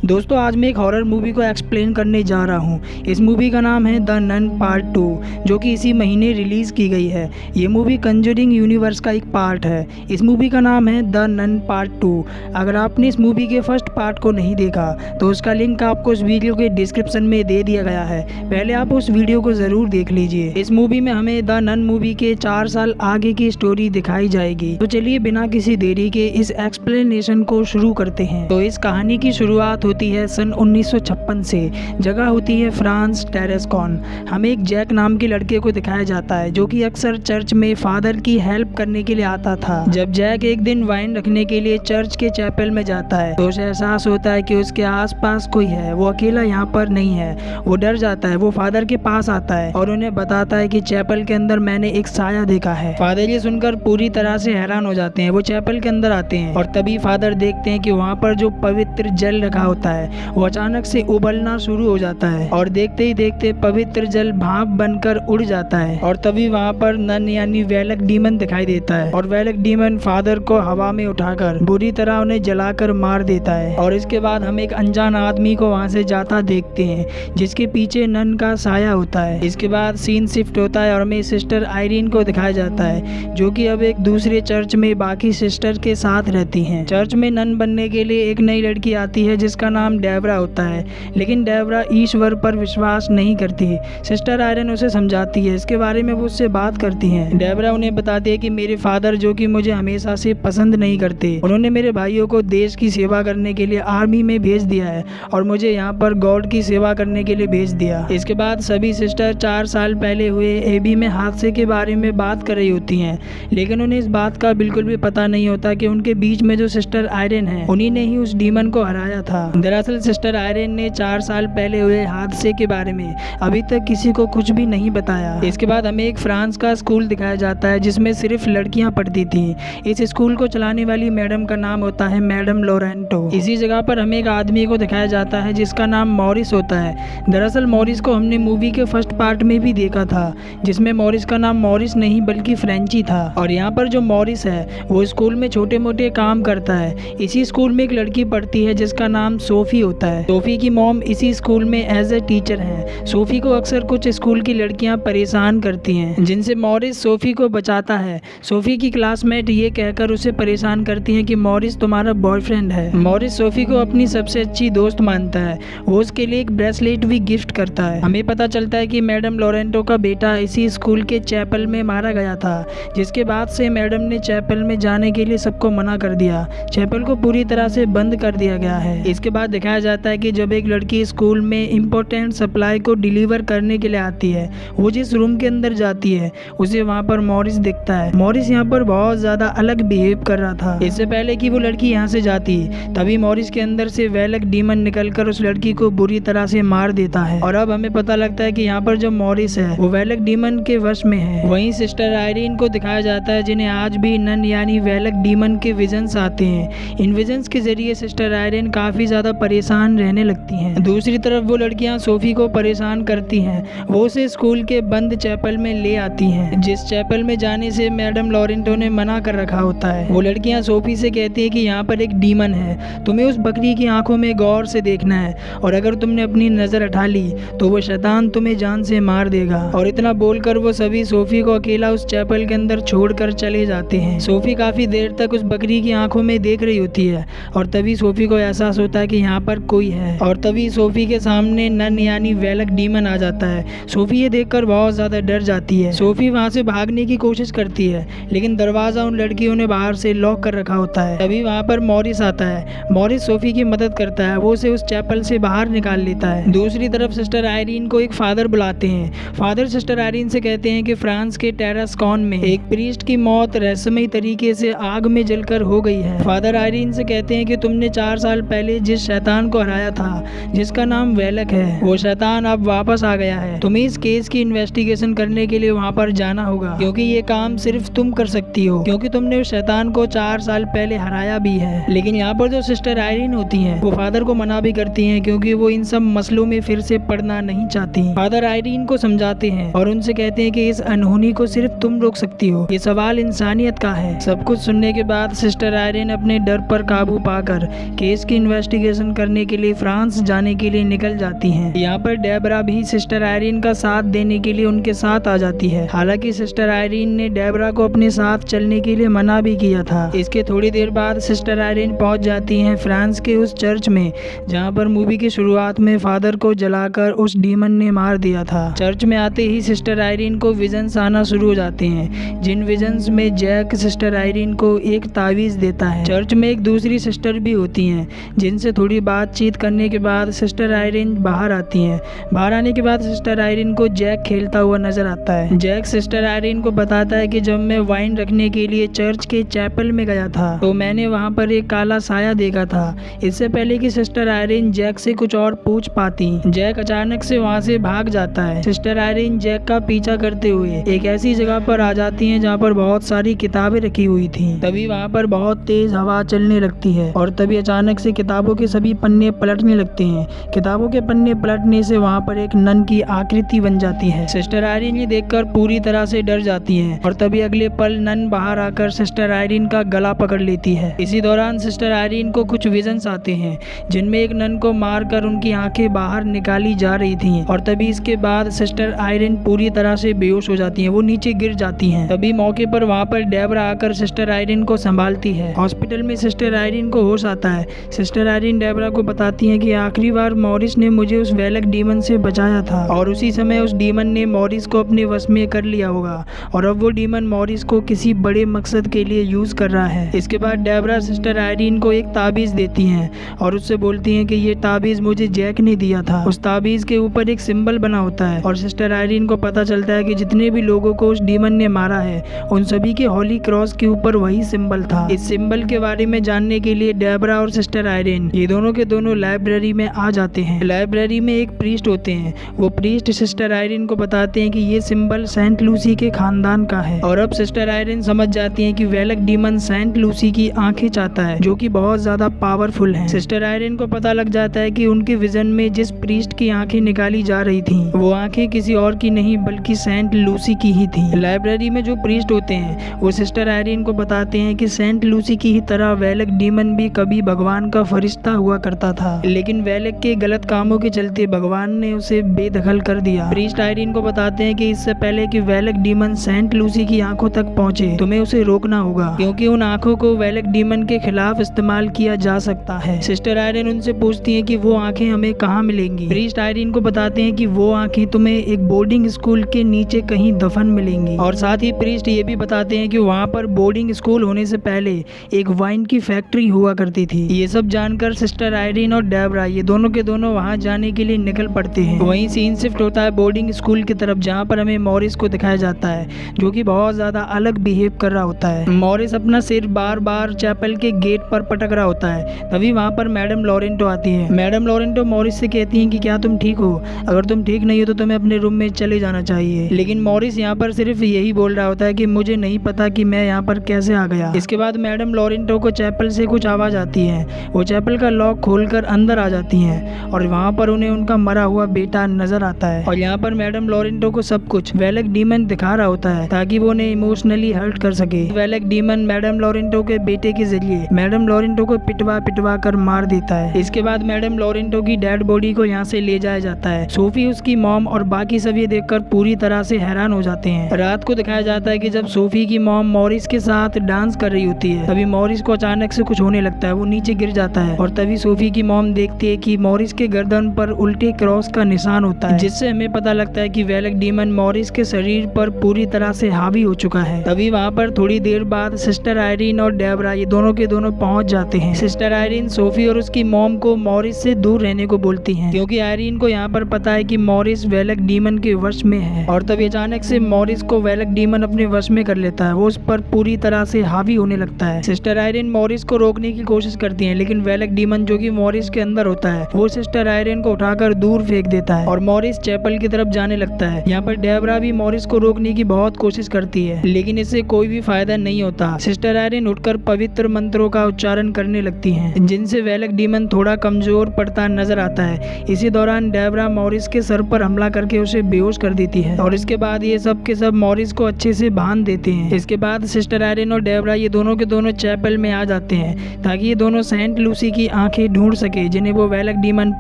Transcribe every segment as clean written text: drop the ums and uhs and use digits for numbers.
दोस्तों आज मैं एक हॉरर मूवी को एक्सप्लेन करने जा रहा हूँ। इस मूवी का नाम है द नन पार्ट 2, जो कि इसी महीने रिलीज़ की गई है। ये मूवी कंजरिंग यूनिवर्स का एक पार्ट है। इस मूवी का नाम है द नन पार्ट 2। अगर आपने इस मूवी के फर्स्ट पार्ट को नहीं देखा तो उसका लिंक आपको इस वीडियो के डिस्क्रिप्शन में दे दिया गया है। पहले आप उस वीडियो को ज़रूर देख लीजिए। इस मूवी में हमें द नन मूवी के 4 साल आगे की स्टोरी दिखाई जाएगी। तो चलिए बिना किसी देरी के इस एक्सप्लेनेशन को शुरू करते हैं। तो इस कहानी की शुरुआत होती है सन 1956 से। जगह होती है फ्रांस टेरेस्कॉन। हमें एक जैक नाम के लड़के को दिखाया जाता है जो कि अक्सर चर्च में फादर की हेल्प करने के लिए आता था। जब जैक एक दिन वाइन रखने के लिए चर्च के चैपल में जाता है तो उसे एहसास होता है कि उसके आसपास कोई है। वो अकेला यहाँ पर नहीं है। वो डर जाता है। वो फादर के पास आता है और उन्हें बताता है कि चैपल के अंदर मैंने एक साया देखा है। फादर ये सुनकर पूरी तरह से हैरान हो जाते हैं। वो चैपल के अंदर आते हैं और तभी फादर देखते हैं कि वहाँ पर जो पवित्र जल रखा होता है वो अचानक से उबलना शुरू हो जाता है और देखते ही देखते पवित्र जल भाप बनकर उड़ जाता है। और तभी वहाँ पर नन यानी वेलक डीमन दिखाई देता है और वेलक डीमन फादर को हवा में उठाकर बुरी तरह उन्हें जलाकर मार देता है। और इसके बाद हम एक अनजान आदमी को वहाँ से जाता देखते हैं जिसके पीछे नन का साया होता है। इसके बाद सीन शिफ्ट होता है और हमें सिस्टर आयरीन को दिखाया जाता है जो कि अब एक दूसरे चर्च में बाकी सिस्टर के साथ रहती हैं। चर्च में नन बनने के लिए एक नई लड़की आती है जिसका नाम डेबरा होता है, लेकिन डेबरा ईश्वर पर विश्वास नहीं करती। सिस्टर आयरन उसे समझाती है। इसके बारे में वो उससे बात करती हैं। डेबरा उन्हें बताती है कि मेरे फादर जो कि मुझे हमेशा से पसंद नहीं करते, उन्होंने मेरे भाइयों को देश की सेवा करने के लिए आर्मी में भेज दिया है और मुझे यहाँ पर गॉड की सेवा करने के लिए भेज दिया। इसके बाद सभी सिस्टर 4 साल पहले हुए एबी में हादसे के बारे में बात कर रही होती हैं, लेकिन उन्हें इस बात का बिल्कुल भी पता नहीं होता कि उनके बीच में जो सिस्टर आयरन है उन्हीं ने ही उस डीमन को हराया था। दरअसल सिस्टर आयरन ने 4 साल पहले हुए हादसे के बारे में अभी तक किसी को कुछ भी नहीं बताया। इसके बाद हमें एक फ्रांस का स्कूल दिखाया जाता है जिसमें सिर्फ लड़कियां पढ़ती थी। इस स्कूल को चलाने वाली मैडम का नाम होता है मैडम लोरेंटो। इसी जगह पर हमें एक आदमी को दिखाया जाता है जिसका नाम मॉरिस होता है। दरअसल मॉरिस को हमने मूवी के फर्स्ट पार्ट में भी देखा था जिसमें मॉरिस का नाम मॉरिस नहीं बल्कि फ्रेंची था। और यहाँ पर जो मॉरिस है वो स्कूल में छोटे मोटे काम करता है। इसी स्कूल में एक लड़की पढ़ती है जिसका नाम सोफी होता है। सोफी की मॉम इसी स्कूल में एज ए टीचर है। सोफी को अक्सर कुछ स्कूल की लड़कियां परेशान करती हैं जिनसे मॉरिस सोफी को बचाता है। सोफी की क्लासमेट ये कहकर उसे परेशान करती हैं कि मॉरिस तुम्हारा बॉयफ्रेंड है। मॉरिस सोफी को अपनी सबसे अच्छी दोस्त मानता है। वो उसके लिए एक ब्रेसलेट भी गिफ्ट करता है। हमें पता चलता है कि मैडम लोरेंटो का बेटा इसी स्कूल के चैपल में मारा गया था, जिसके बाद से मैडम ने चैपल में जाने के लिए सबको मना कर दिया। चैपल को पूरी तरह से बंद कर दिया गया है। इसके बाद दिखाया जाता है कि जब एक लड़की स्कूल में इम्पोर्टेंट सप्लाई को डिलीवर करने के लिए आती है, वो जिस रूम के अंदर जाती है उसे वहाँ पर मॉरिस दिखता है। मॉरिस यहाँ पर बहुत ज़्यादा अलग बिहेव कर रहा था। इससे पहले कि वो लड़की यहाँ से जाती तभी मॉरिस के अंदर से वेलक डीमन निकलकर उस लड़की को बुरी तरह से मार देता है। और अब हमें पता लगता है कि यहाँ पर जो मॉरिस है वो वेलक डीमन के वश में है। वहीं सिस्टर आयरीन को दिखाया जाता है जिन्हें आज भी नन यानी वेलक डीमन के विजन्स आते हैं। इन विजन्स के जरिए सिस्टर आयरीन काफी ज्यादा परेशान रहने लगती हैं। दूसरी तरफ वो लड़कियां सोफी को परेशान करती हैं। वो उसे स्कूल के बंद चैपल में ले आती हैं, जिस चैपल में जाने से मैडम लोरेंटो ने मना कर रखा होता है। वो लड़कियां सोफी से कहती है कि यहाँ पर एक डीमन है, तुम्हें उस बकरी की आंखों में गौर से देखना है और अगर तुमने अपनी नजर हटा ली तो वो शैतान तुम्हें जान से मार देगा। और इतना बोलकर वो सभी सोफी को अकेला उस चैपल के अंदर छोड़कर चले जाते हैं। सोफी काफी देर तक उस बकरी की आंखों में देख रही होती है और तभी सोफी को एहसास होता है कि यहाँ पर कोई है। और तभी सोफी के सामने नन यानी वेलक डीमन आ जाता है। सोफी ये देखकर बहुत ज्यादा डर जाती है। सोफी वहाँ से भागने की कोशिश करती है लेकिन दरवाजा उन लड़कियों ने बाहर से लॉक कर रखा होता है। तभी वहाँ पर मॉरिस आता है। मॉरिस सोफी की मदद करता है। वो उसे उस चैपल से बाहर निकाल लेता है। दूसरी तरफ सिस्टर आयरीन को एक फादर बुलाते हैं। फादर सिस्टर आयरीन से कहते हैं कि फ्रांस के टेरेस्कॉन में एक प्रीस्ट की मौत रहस्यमयी तरीके से आग में जलकर हो गई है। फादर आयरीन से कहते हैं कि तुमने 4 साल पहले जिस शैतान को हराया था जिसका नाम वेलक है वो शैतान अब वापस आ गया है। तुम्हें इस केस की इन्वेस्टिगेशन करने के लिए वहाँ पर जाना होगा क्योंकि ये काम सिर्फ तुम कर सकती हो क्योंकि तुमने उस शैतान को 4 साल पहले हराया भी है। लेकिन यहाँ पर जो सिस्टर आयरीन होती हैं वो फादर को मना भी करती हैं क्योंकि वो इन सब मसलों में फिर से पड़ना नहीं चाहती। फादर आयरीन को समझाते हैं और उनसे कहते हैं कि इस अनहोनी को सिर्फ तुम रोक सकती हो। ये सवाल इंसानियत का है। सब कुछ सुनने के बाद सिस्टर आयरीन अपने डर पर काबू पाकर केस की इन्वेस्टिगेशन इन्वेस्टिगेशन करने के लिए फ्रांस जाने के लिए निकल जाती हैं। यहाँ पर डेबरा भी सिस्टर आयरीन का साथ देने के लिए उनके साथ आ जाती है। हालांकि सिस्टर आयरीन ने डेबरा को अपने साथ चलने के लिए मना भी किया था। इसके थोड़ी देर बाद सिस्टर आयरीन पहुंच जाती हैं फ्रांस के उस चर्च में जहां पर मूवी की शुरुआत में फादर को जलाकर उस डीमन ने मार दिया था। चर्च में आते ही सिस्टर आयरीन को विजन्स आना शुरू हो जाते हैं, जिन विजन्स में जैक सिस्टर आयरीन को एक तावीज देता है। चर्च में एक दूसरी सिस्टर भी होती हैं, जिनसे थोड़ी बातचीत करने के बाद सिस्टर आयरीन बाहर आती हैं। बाहर आने के बाद सिस्टर आयरीन को जैक खेलता हुआ नजर आता है। जैक सिस्टर आयरीन को बताता है कि जब मैं वाइन रखने के लिए चर्च के चैपल में गया था तो मैंने वहां पर एक काला साया देखा था। इससे पहले कि सिस्टर आयरीन जैक से कुछ और पूछ पाती, जैक अचानक से वहां से भाग जाता है। सिस्टर आयरीन जैक का पीछा करते हुए एक ऐसी जगह पर आ जाती हैं जहां पर बहुत सारी किताबें रखी हुई थी। तभी वहां पर बहुत तेज हवा चलने लगती है और तभी अचानक से किताबों के सभी पन्ने पलटने लगते हैं। किताबों के पन्ने पलटने से वहां पर एक नन की आकृति बन जाती है। सिस्टर आयरीन ये देखकर पूरी तरह से डर जाती हैं और तभी अगले पल नन बाहर आकर सिस्टर आयरीन का गला पकड़ लेती है। इसी दौरान सिस्टर आयरीन को कुछ विजन्स आते हैं, जिनमें एक नन को मारकर उनकी आंखें बाहर निकाली जा रही थी और तभी इसके बाद सिस्टर आयरीन पूरी तरह से बेहोश हो जाती हैं, वो नीचे गिर जाती हैं। तभी मौके पर वहां पर डेबरा आकर सिस्टर आयरीन को संभालती है। हॉस्पिटल में सिस्टर आयरीन को होश आता है। सिस्टर आयरीन डेबरा को बताती है कि आखिरी बार मॉरिस ने मुझे उस वेलक डीमन से बचाया था और उसी समय उस डीमन ने मॉरिस को अपने वश में कर लिया होगा और अब वो डीमन मॉरिस को किसी बड़े मकसद के लिए यूज कर रहा है। इसके बाद डेबरा सिस्टर आयरीन को एक ताबीज देती हैं और उससे बोलती हैं कि ये ताबीज मुझे जैक ने दिया था। उस ताबीज के ऊपर एक सिंबल बना होता है और सिस्टर आयरीन को पता चलता है कि जितने भी लोगों को उस डीमन ने मारा है उन सभी के होली क्रॉस के ऊपर वही सिंबल था। इस सिंबल के बारे में जानने के लिए डेबरा और सिस्टर आयरीन ये दोनों के दोनों लाइब्रेरी में आ जाते हैं। लाइब्रेरी में एक प्रीस्ट होते हैं, वो प्रीस्ट सिस्टर आयरीन को बताते हैं कि ये सिंबल सेंट लूसी के खानदान का है और अब सिस्टर आयरीन समझ जाती हैं कि वेलक डीमन सेंट लूसी की आंखें चाहता है, जो कि बहुत ज्यादा पावरफुल हैं। सिस्टर आयरीन को पता लग जाता है कि उनके विजन में जिस प्रीस्ट की आंखें निकाली जा रही थी वो आंखें किसी और की नहीं बल्कि सेंट लूसी की ही थी। लाइब्रेरी में जो प्रीस्ट होते हैं वो सिस्टर आयरीन को बताते हैं कि सेंट लूसी की ही तरह वेलक डीमन भी कभी भगवान का फरिश्ता हुआ करता था, लेकिन वेलक के गलत कामों के चलते भगवान ने उसे बेदखल कर दिया। प्रीस्ट आयरीन को बताते हैं कि इससे पहले कि वेलक डीमन सेंट लूसी की आंखों तक पहुंचे तुम्हें उसे रोकना होगा, क्योंकि उन आंखों को वेलक डीमन के खिलाफ इस्तेमाल किया जा सकता है। सिस्टर आयरीन उनसे पूछती हैं कि वो आंखें हमें कहाँ मिलेंगी। प्रीस्ट आयरीन को बताते हैं कि वो आंखें तुम्हें एक बोर्डिंग स्कूल के नीचे कहीं दफन मिलेंगी और साथ ही प्रीस्ट ये भी बताते हैं कि वहाँ पर बोर्डिंग स्कूल होने से पहले एक वाइन की फैक्ट्री हुआ करती थी। ये सब जानकर सिस्टर आयरीन और डेबरा ये दोनों के दोनों वहाँ जाने के लिए निकल पड़ते हैं। वहीं सीन शिफ्ट होता है बोर्डिंग स्कूल की तरफ, जहाँ पर हमें मॉरिस को दिखाया जाता है जो कि बहुत ज्यादा अलग बिहेव कर रहा होता है। मॉरिस अपना सिर बार बार चैपल के गेट पर पटक रहा होता है। तभी वहाँ पर मैडम लॉरेंटो आती है। मैडम लॉरेंटो मॉरिस से कहती हैं कि क्या तुम ठीक हो, अगर तुम ठीक नहीं हो तो तुम्हें अपने रूम में चले जाना चाहिए। लेकिन मॉरिस यहाँ पर सिर्फ यही बोल रहा होता है कि मुझे नहीं पता कि मैं यहाँ पर कैसे आ गया। इसके बाद मैडम लॉरेंटो को चैपल से कुछ आवाज आती है, वो चैपल का लॉक खोलकर अंदर आ जाती हैं और वहाँ पर उन्हें उनका मरा हुआ बेटा नजर आता है और यहाँ पर मैडम लॉरेंटो को सब कुछ वेलक डीमन दिखा रहा होता है ताकि वो उन्हें इमोशनली हर्ट कर सके। वेलक डीमन मैडम लॉरेंटो के बेटे के जरिए मैडम लॉरेंटो को पिटवा कर मार देता है। इसके बाद मैडम लॉरेंटो की डेड बॉडी को यहाँ से ले जाया जाता है। सोफी, उसकी मॉम और बाकी सब ये देखकर पूरी तरह से हैरान हो जाते हैं। रात को दिखाया जाता है कि जब सोफी की मॉम मॉरिस के साथ डांस कर रही होती है तभी मॉरिस को अचानक से कुछ होने लगता है, वो नीचे गिर जाता है और तभी सोफी की मॉम देखती है कि मॉरिस के गर्दन पर उल्टे क्रॉस का निशान होता है, जिससे हमें पता लगता है कि वेलक डीमन मॉरिस के शरीर पर पूरी तरह से हावी हो चुका है। तभी वहाँ पर थोड़ी देर बाद सिस्टर आयरीन और डेबरा ये दोनों के दोनों पहुंच जाते हैं। सिस्टर आयरीन सोफी और उसकी मॉम को मॉरिस से दूर रहने को बोलती हैं क्योंकि आयरीन को यहाँ पर पता है कि मॉरिस वेलक डीमन के वश में है और तभी अचानक से मॉरिस को वेलक डीमन अपने वश में कर लेता है, वो उस पर पूरी तरह से हावी होने लगता है। सिस्टर आयरीन मॉरिस को रोकने की कोशिश करती है लेकिन वेलक डीमन जो कि मॉरिस के अंदर होता है वो सिस्टर आयरीन को उठाकर दूर फेंक देता है और मॉरिस चैपल की तरफ जाने लगता है। यहाँ पर डेबरा भी मॉरिस को रोकने की बहुत कोशिश करती है लेकिन इससे कोई भी फायदा नहीं होता। सिस्टर आयरीन उठकर पवित्र मंत्रों का उच्चारण करने लगती हैं जिनसे वेलक डीमन थोड़ा कमजोर पड़ता नजर आता है। इसी दौरान डेबरा मॉरिस के सर पर हमला करके उसे बेहोश कर देती है और इसके बाद ये सब के सब मॉरिस को अच्छे से बांध देते हैं। इसके बाद सिस्टर आयरीन और डेबरा ये दोनों के दोनों चैपल में आ जाते हैं ताकि ये दोनों सेंट लूसी की आंखें ढूंढ सके जिन्हें वो वेलक डीमन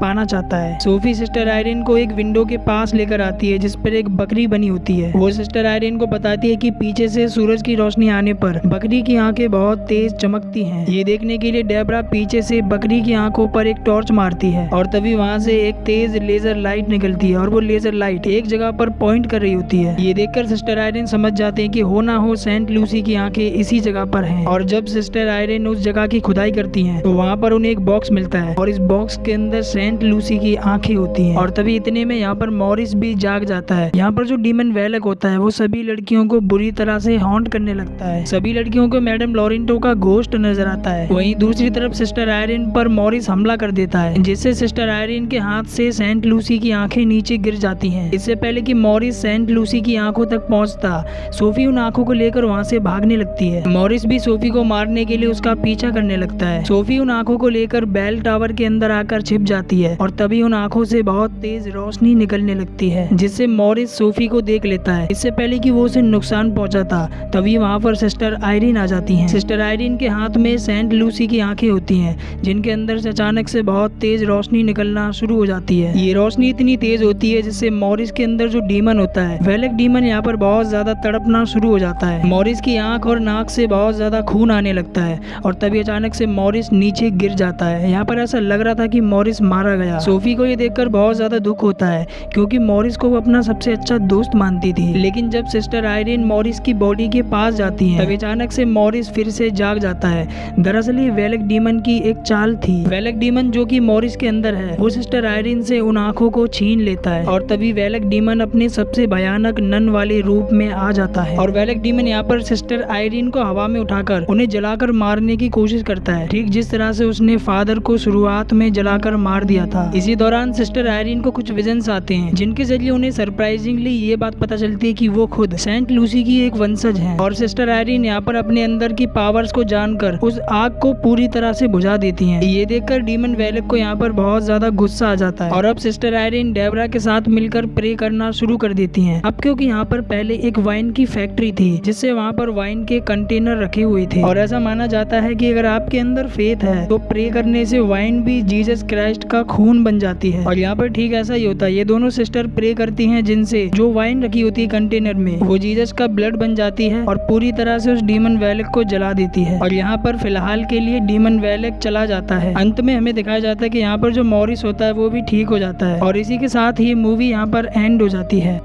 पाना चाहता है। सोफी सिस्टर आयरिन को एक विंडो के पास लेकर आती है जिस पर एक बकरी बनी होती है। वो सिस्टर आयरिन को बताती है कि पीछे से सूरज की रोशनी आने पर बकरी की आंखें बहुत तेज चमकती हैं। ये देखने के लिए डेबरा पीछे से बकरी की आंखों पर एक टॉर्च मारती है और तभी वहाँ से एक तेज लेजर लाइट निकलती है और वो लेजर लाइट एक जगह पर पॉइंट कर रही होती है। ये देखकर सिस्टर आयरिन समझ जाते हैं कि हो ना हो सेंट लूसी की आंखें इसी जगह पर हैं। और जब सिस्टर आयरिन उस जगह की खुदाई करती हैं तो वहाँ पर उन्हें एक बॉक्स मिलता है और इस बॉक्स के अंदर सेंट लूसी की आंखें होती हैं। और तभी इतने में यहाँ पर मॉरिस भी जाग जाता है। यहाँ पर जो डीमन वेलक होता है वो सभी लड़कियों को बुरी तरह से हॉन्ट करने लगता है। सभी लड़कियों को मैडम लॉरेंटो का घोस्ट नजर आता है। वहीं दूसरी तरफ सिस्टर आयरिन पर मॉरिस हमला कर देता है जिससे सिस्टर आयरिन के हाथ से सेंट लूसी की आंखें नीचे गिर जाती हैं। इससे पहले कि मॉरिस सेंट लूसी की आंखों तक पहुंचता, सोफी उन आंखों को लेकर वहां से भागने लगती है। मॉरिस भी सोफी को मारने के लिए उसका पीछा करने लगता है। सोफी उन आंखों को लेकर बेल टावर के अंदर आकर छिप जाती है और तभी उन आंखों से बहुत तेज रोशनी निकलने लगती है जिससे मॉरिस सोफी को देख लेता है। इससे पहले कि वो उसे नुकसान पहुंचाता तभी वहाँ पर सिस्टर आयरिन आ जाती है। सिस्टर आयरिन के हाथ में सेंट लूसी की आंखें होती हैं जिनके अंदर से अचानक से बहुत तेज रोशनी निकलना शुरू हो जाती है। ये रोशनी इतनी तेज होती है जिससे मॉरिस के अंदर जो डीमन होता है वेलक डीमन यहाँ पर बहुत ज्यादा तड़पना शुरू हो जाता है। मॉरिस की आंख और नाक से बहुत ज्यादा खून आने लगता है और तभी अचानक से मॉरिस नीचे गिर जाता है। यहाँ पर ऐसा लग रहा था कि मॉरिस मारा गया। सोफी को ये देखकर बहुत ज्यादा दुख होता है क्योंकि मॉरिस को वो अपना सबसे अच्छा दोस्त मानती थी। लेकिन जब सिस्टर आयरिन मॉरिस की बॉडी के पास जाती है तभी अचानक से मॉरिस फिर से जाग जाता है। दरअसल ये वेलक डीमन की एक चाल थी। वेलक डीमन जो कि मॉरिस के अंदर है वो सिस्टर आयरिन से उन आंखों को छीन लेता है और तभी वेलक डीमन अपने सबसे भयानक नन वाले रूप में आ जाता है। और वेलक डीमन यहाँ पर सिस्टर आयरिन को हवा में उठाकर उन्हें जलाकर मारने की कोशिश करता है, ठीक जिस तरह से उसने फादर को शुरुआत में जलाकर मार दिया था। इसी दौरान सिस्टर आयरिन को कुछ विजन्स आते हैं जिनके जरिए उन्हें सरप्राइजिंगली ये बात पता चलती है कि वो खुद सेंट लूसी की एक वंशज है। और सिस्टर आयरिन यहाँ पर अपने अंदर की पावर्स को जानकर उस आग को पूरी तरह से बुझा देती हैं। ये देखकर डीमन वेलक को यहाँ पर बहुत ज्यादा गुस्सा आ जाता है और अब सिस्टर आयरिन डेबरा के साथ मिलकर प्रे करना शुरू कर देती हैं। अब क्योंकि यहाँ पर पहले एक वाइन की फैक्ट्री थी जिससे वहाँ पर वाइन के कंटेनर रखे हुए थे और ऐसा माना जाता है कि अगर आपके अंदर फेथ है तो प्रे करने से वाइन भी जीसस क्राइस्ट का खून बन जाती है। और यहाँ पर ठीक ऐसा ही होता है। ये दोनों सिस्टर प्रे करती हैं जिनसे जो वाइन रखी होती है कंटेनर में वो जीसस का ब्लड बन जाती है और पूरी तरह से उस डीमन वेलक को जला देती है। और यहाँ पर फिलहाल के लिए डीमन वेलक चला जाता है। अंत में हमें दिखाया जाता है कि यहाँ पर जो मॉरिस होता है वो भी ठीक हो जाता है और इसी के साथ ही मूवी यहाँ पर एंड हो जाती है।